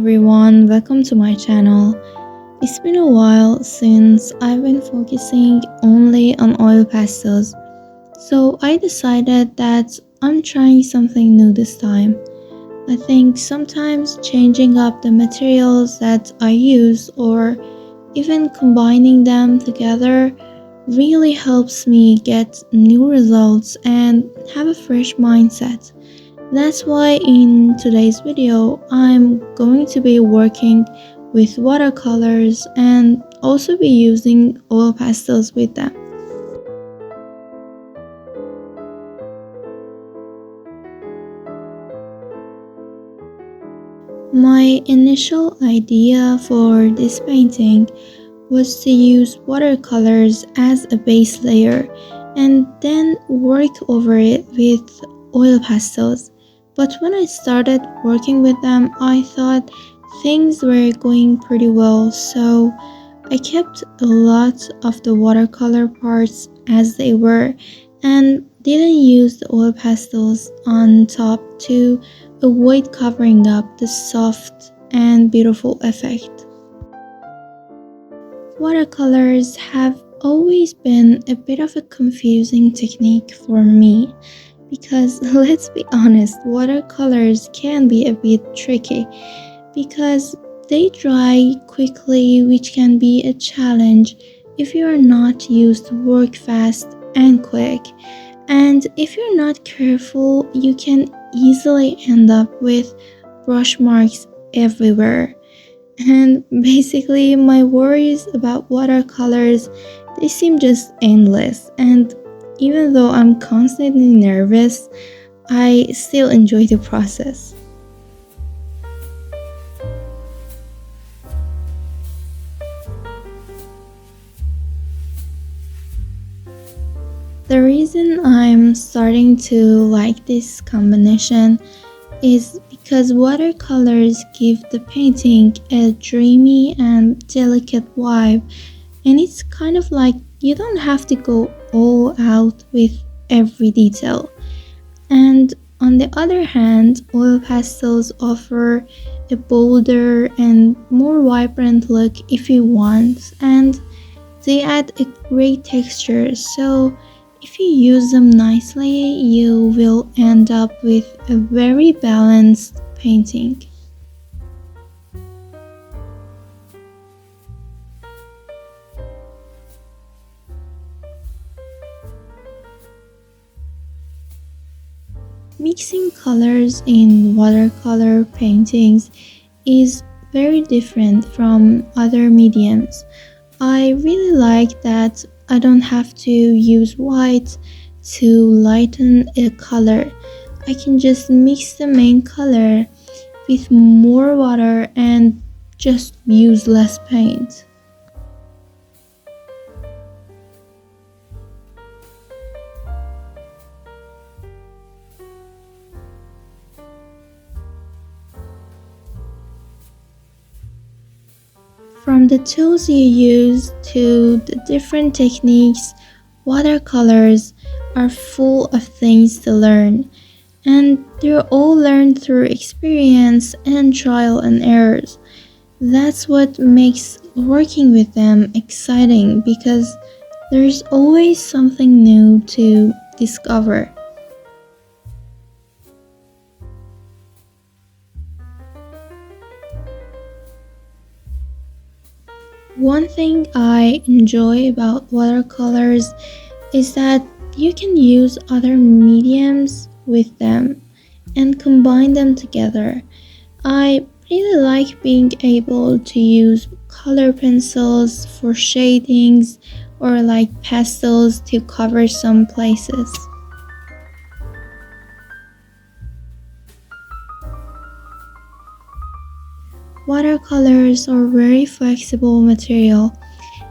everyone, welcome to my channel. It's been a while since I've been focusing only on oil pastels, so I decided that I'm trying something new this time. I think sometimes changing up the materials that I use or even combining them together really helps me get new results and have a fresh mindset. That's why in today's video, I'm going to be working with watercolors and also be using oil pastels with them. My initial idea for this painting was to use watercolors as a base layer and then work over it with oil pastels. But when I started working with them, I thought things were going pretty well, so I kept a lot of the watercolor parts as they were and didn't use the oil pastels on top to avoid covering up the soft and beautiful effect. Watercolors have always been a bit of a confusing technique for me because let's be honest, watercolors can be a bit tricky because they dry quickly, which can be a challenge if you are not used to work fast and quick. And if you're not careful, you can easily end up with brush marks everywhere. And basically, my worries about watercolors, they seem just endless. And even though I'm constantly nervous, I still enjoy the process. The reason I'm starting to like this combination is because watercolors give the painting a dreamy and delicate vibe, and it's kind of like you don't have to go all out with every detail. And on the other hand, oil pastels offer a bolder and more vibrant look if you want, and they add a great texture, so if you use them nicely, you will end up with a very balanced painting. Mixing colors in watercolor paintings is very different from other mediums. I really like that I don't have to use white to lighten a color. I can just mix the main color with more water and just use less paint. From the tools you use to the different techniques, watercolors are full of things to learn, and they're all learned through experience and trial and errors. That's what makes working with them exciting because there's always something new to discover. One thing I enjoy about watercolors is that you can use other mediums with them and combine them together. I really like being able to use color pencils for shadings or like pastels to cover some places. Watercolors are very flexible material,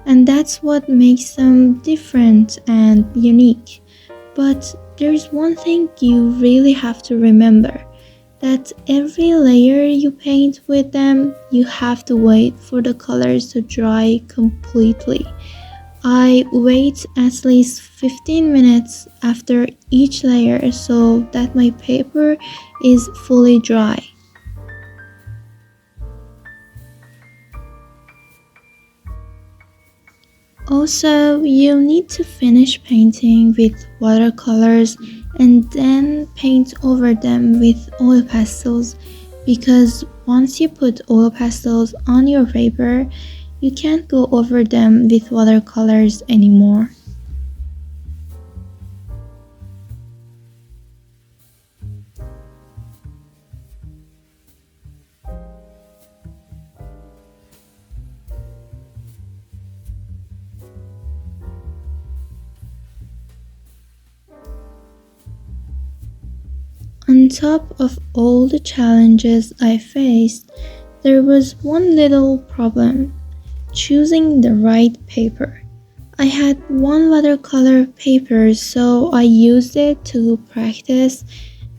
and that's what makes them different and unique. But there's one thing you really have to remember, that every layer you paint with them, you have to wait for the colors to dry completely. I wait at least 15 minutes after each layer so that my paper is fully dry. Also, you need to finish painting with watercolors and then paint over them with oil pastels because once you put oil pastels on your paper, you can't go over them with watercolors anymore. On top of all the challenges I faced, there was one little problem: choosing the right paper. I had one watercolor paper, so I used it to practice,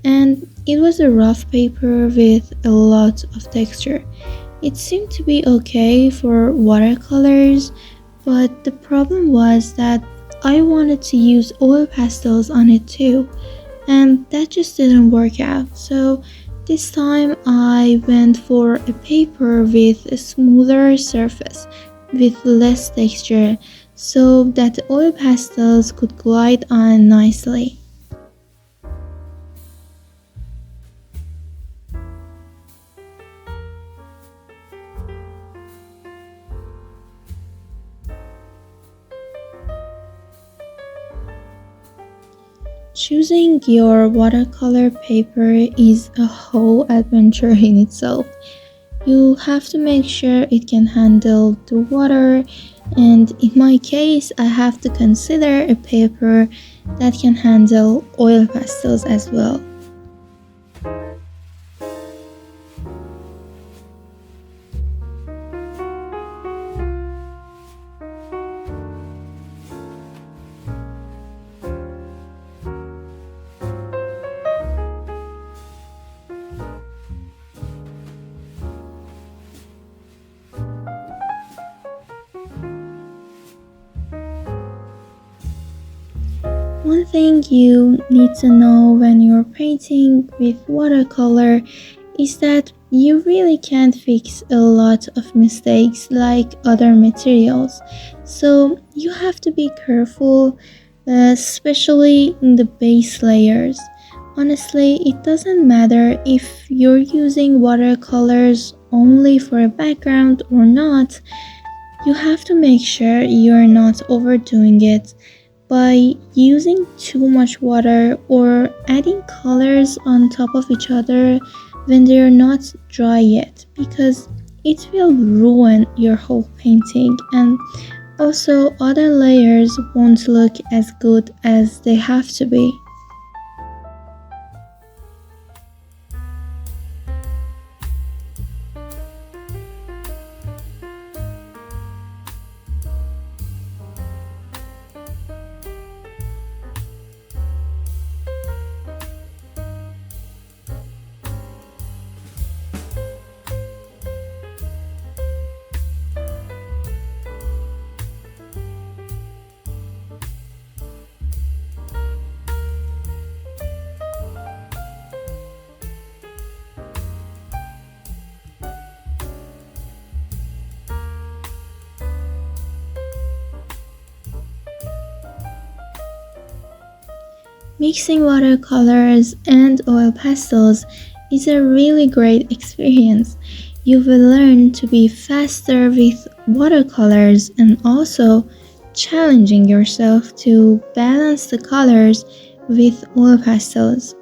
and it was a rough paper with a lot of texture. It seemed to be okay for watercolors, but the problem was that I wanted to use oil pastels on it too, and that just didn't work out. So this time I went for a paper with a smoother surface with less texture so that the oil pastels could glide on nicely. Choosing your watercolor paper is a whole adventure in itself. You have to make sure it can handle the water, and in my case, I have to consider a paper that can handle oil pastels as well. One thing you need to know when you're painting with watercolor is that you really can't fix a lot of mistakes like other materials. So you have to be careful, especially in the base layers. Honestly, it doesn't matter if you're using watercolors only for a background or not, you have to make sure you're not overdoing it by using too much water or adding colors on top of each other when they're not dry yet, because it will ruin your whole painting, and also other layers won't look as good as they have to be. Mixing watercolors and oil pastels is a really great experience. You will learn to be faster with watercolors and also challenging yourself to balance the colors with oil pastels.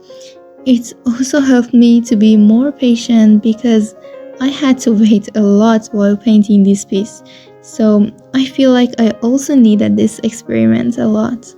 It's also helped me to be more patient because I had to wait a lot while painting this piece. So I feel like I also needed this experiment a lot.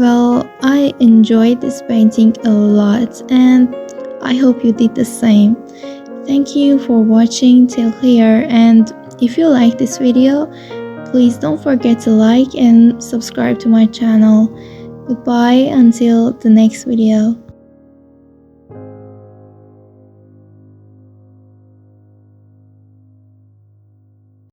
Well, I enjoyed this painting a lot and I hope you did the same. Thank you for watching till here, and if you like this video, please don't forget to like and subscribe to my channel. Goodbye until the next video.